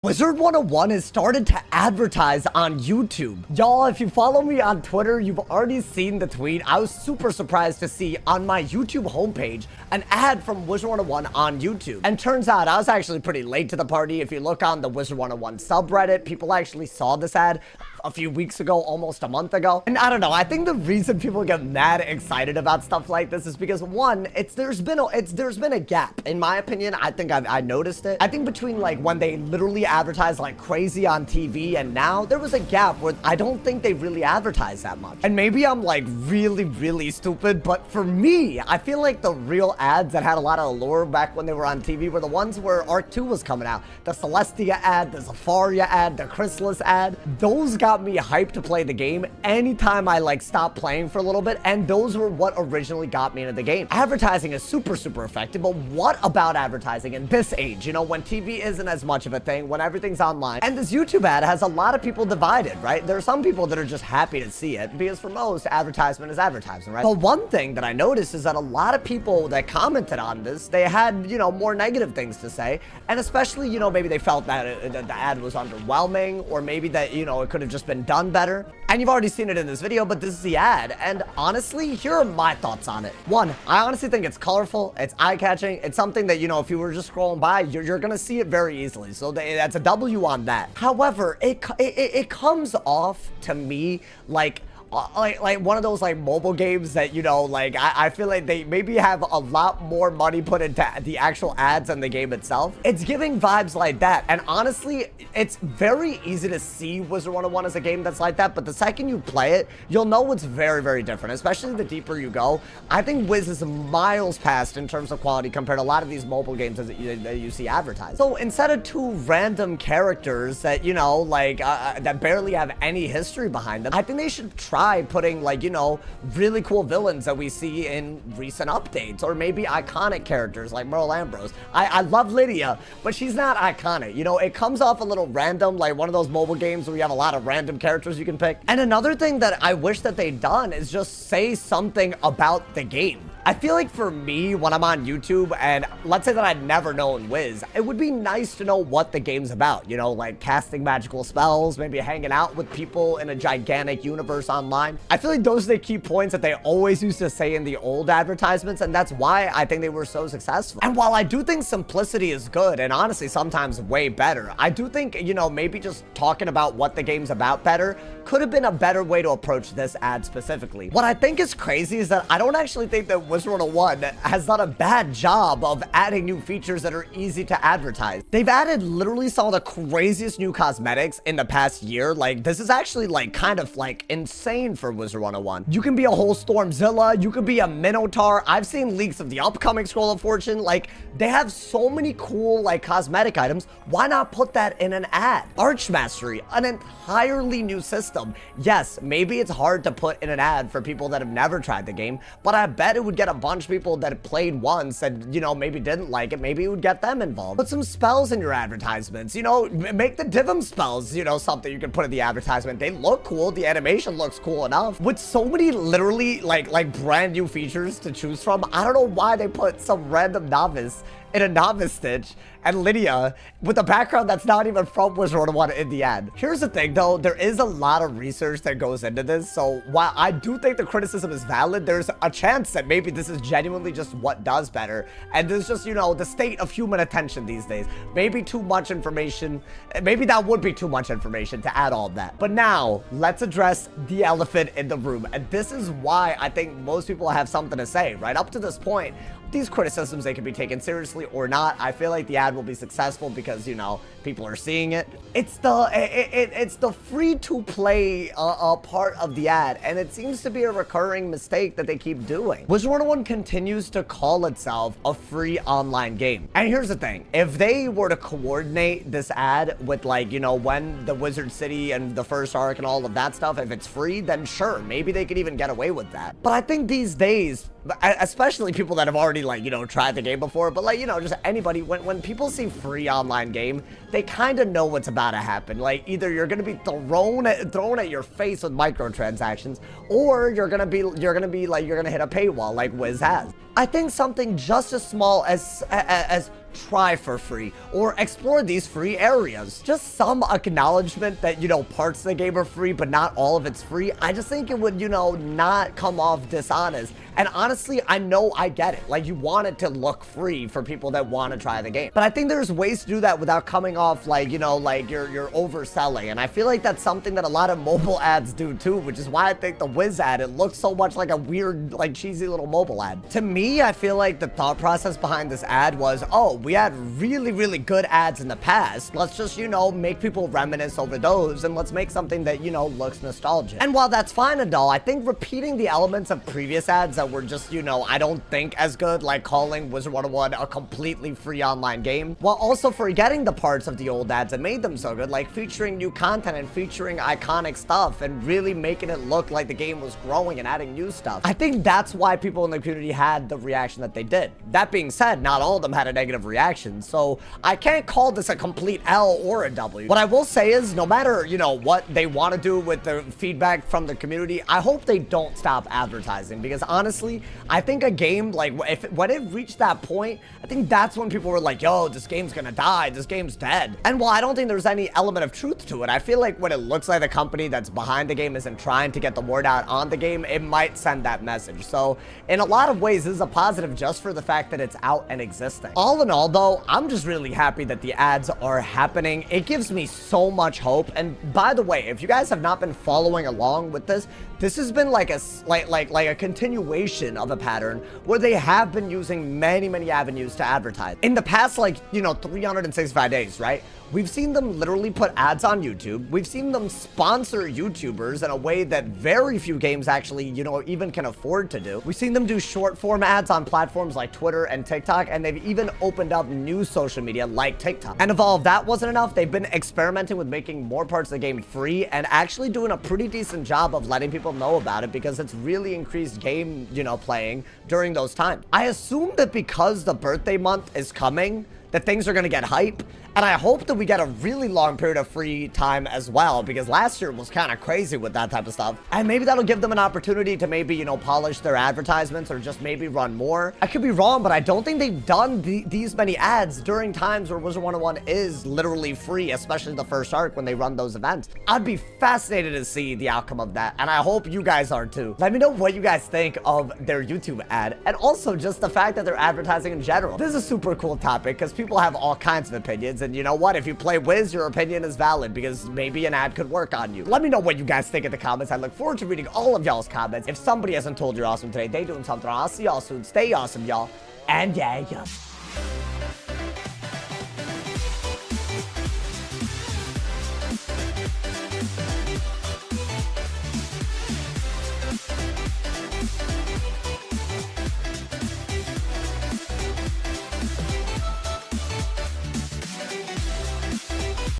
Wizard101 has started to advertise on YouTube. Y'all, if you follow me on Twitter, you've already seen the tweet. I was super surprised to see on my YouTube homepage an ad from Wizard101 on YouTube. And turns out I was actually pretty late to the party. If you look on the Wizard101 subreddit, people actually saw this ad a few weeks ago, almost a month ago. And I don't know, I think the reason people get mad excited about stuff like this is because, one, there's been a gap. In my opinion, I think I noticed it. I think between like when they literally advertised like crazy on TV and now, there was a gap where I don't think they really advertise that much. And maybe I'm like really stupid, but for me, I feel like the real ads that had a lot of allure back when they were on TV were the ones where Arc 2 was coming out. The Celestia ad, the Zafaria ad, the Chrysalis ad. Those got me hyped to play the game anytime I like stopped playing for a little bit, and those were what originally got me into the game. Advertising is super effective, but what about advertising in this age, you know, when TV isn't as much of a thing, when everything's online? And this YouTube ad has a lot of people divided, right? There are some people that are just happy to see it, because for most, advertisement is advertising, right? But one thing that I noticed is that a lot of people that commented on this, they had, you know, more negative things to say, and especially, you know, maybe they felt that the ad was underwhelming, or maybe that, you know, it could have just been done better. And you've already seen it in this video, but this is the ad, and honestly, here are my thoughts on it. One, I honestly think it's colorful, it's eye-catching, it's something that, you know, if you were just scrolling by, you're gonna see it very easily, so that's a W on that. However, it comes off to me like one of those like mobile games that, you know, like I feel like they maybe have a lot more money put into the actual ads than the game itself. It's giving vibes like that, and honestly, it's very easy to see Wizard101 as a game that's like that, but the second you play it, you'll know it's very different, especially the deeper you go. I think Wiz is miles past in terms of quality compared to a lot of these mobile games that you see advertised. So instead of two random characters that, you know, like that barely have any history behind them, I think they should try putting, like, you know, really cool villains that we see in recent updates, or maybe iconic characters like Merle Ambrose. I love Lydia, but she's not iconic. You know, it comes off a little random, like one of those mobile games where you have a lot of random characters you can pick. And another thing that I wish that they'd done is just say something about the game. I feel like for me, when I'm on YouTube, and let's say that I'd never known Wiz, it would be nice to know what the game's about, you know, like casting magical spells, maybe hanging out with people in a gigantic universe online. I feel like those are the key points that they always used to say in the old advertisements, and that's why I think they were so successful. And while I do think simplicity is good, and honestly sometimes way better, I do think, you know, maybe just talking about what the game's about better could have been a better way to approach this ad specifically. What I think is crazy is that I don't actually think that Wizard101 has done a bad job of adding new features that are easy to advertise. They've added literally some of the craziest new cosmetics in the past year. Like, this is actually like kind of like insane for Wizard101. You can be a whole Stormzilla, you could be a Minotaur. I've seen leaks of the upcoming Scroll of Fortune. Like, they have so many cool like cosmetic items. Why not put that in an ad? Archmastery, an entirely new system. Yes, maybe it's hard to put in an ad for people that have never tried the game, but I bet it would get a bunch of people that played once and, you know, maybe didn't like it. Maybe it would get them involved. Put some spells in your advertisements, you know, make the Divum spells, you know, something you can put in the advertisement. They look cool. The animation looks cool enough. With so many literally like brand new features to choose from, I don't know why they put some random novice in a novice stitch and Lydia with a background that's not even from Wizard101 in the ad. Here's the thing though, there is a lot of research that goes into this, so while I do think the criticism is valid, there's a chance that maybe this is genuinely just what does better, and there's just, you know, the state of human attention these days. Maybe too much information, maybe that would be too much information to add all of that. But now, let's address the elephant in the room, and this is why I think most people have something to say, right? Up to this point, these criticisms, they can be taken seriously or not. I feel like the ad will be successful because, you know, people are seeing it. It's the free-to-play part of the ad, and it seems to be a recurring mistake that they keep doing. Wizard101 continues to call itself a free online game. And here's the thing, if they were to coordinate this ad with, like, you know, when the Wizard City and the first arc and all of that stuff, if it's free, then sure, maybe they could even get away with that. But I think these days, especially people that have already, like, you know, tried the game before, but like, you know, just anybody, when people see free online game, they kind of know what's about to happen. Like, either you're gonna be thrown at your face with microtransactions, or you're gonna hit a paywall like Wiz has. I think something just as small as try for free or explore these free areas. Just some acknowledgement that, you know, parts of the game are free, but not all of it's free. I just think it would, you know, not come off dishonest. And honestly, I know I get it. Like, you want it to look free for people that want to try the game. But I think there's ways to do that without coming off like, you know, like you're overselling. And I feel like that's something that a lot of mobile ads do too, which is why I think the Wiz ad, it looks so much like a weird, like cheesy little mobile ad. To me, I feel like the thought process behind this ad was, oh, we had really, really good ads in the past. Let's just, you know, make people reminisce over those, and let's make something that, you know, looks nostalgic. And while that's fine and all, I think repeating the elements of previous ads that were just, you know, I don't think as good, like calling Wizard101 a completely free online game, while also forgetting the parts of the old ads that made them so good, like featuring new content and featuring iconic stuff and really making it look like the game was growing and adding new stuff. I think that's why people in the community had the reaction that they did. That being said, not all of them had a negative reaction, so I can't call this a complete L or a W. What I will say is, no matter, you know, what they want to do with the feedback from the community, I hope they don't stop advertising, because honestly, I think a game, like, when it reached that point, I think that's when people were like, yo, this game's gonna die, this game's dead. And while I don't think there's any element of truth to it, I feel like when it looks like the company that's behind the game isn't trying to get the word out on the game, it might send that message. So in a lot of ways, this is a positive just for the fact that it's out and existing. All in all though, I'm just really happy that the ads are happening. It gives me so much hope. And by the way, if you guys have not been following along with this, this has been like a continuation of a pattern where they have been using many avenues to advertise. In the past, like, you know, 365 days, right? We've seen them literally put ads on YouTube. We've seen them sponsor YouTubers in a way that very few games actually, you know, even can afford to do. We've seen them do short form ads on platforms like Twitter and TikTok, and they've even opened up new social media like TikTok. And if all of that wasn't enough, they've been experimenting with making more parts of the game free and actually doing a pretty decent job of letting people know about it, because it's really increased game, you know, playing during those times. I assume that because the birthday month is coming, that things are going to get hype. And I hope that we get a really long period of free time as well, because last year was kind of crazy with that type of stuff. And maybe that'll give them an opportunity to maybe, you know, polish their advertisements or just maybe run more. I could be wrong, but I don't think they've done these many ads during times where Wizard101 is literally free, especially the first arc when they run those events. I'd be fascinated to see the outcome of that, and I hope you guys are too. Let me know what you guys think of their YouTube ad, and also just the fact that they're advertising in general. This is a super cool topic because people have all kinds of opinions. And you know what? If you play Wiz, your opinion is valid because maybe an ad could work on you. Let me know what you guys think in the comments. I look forward to reading all of y'all's comments. If somebody hasn't told you you're awesome today, they doing something wrong. I'll see y'all soon. Stay awesome, y'all. And yeah.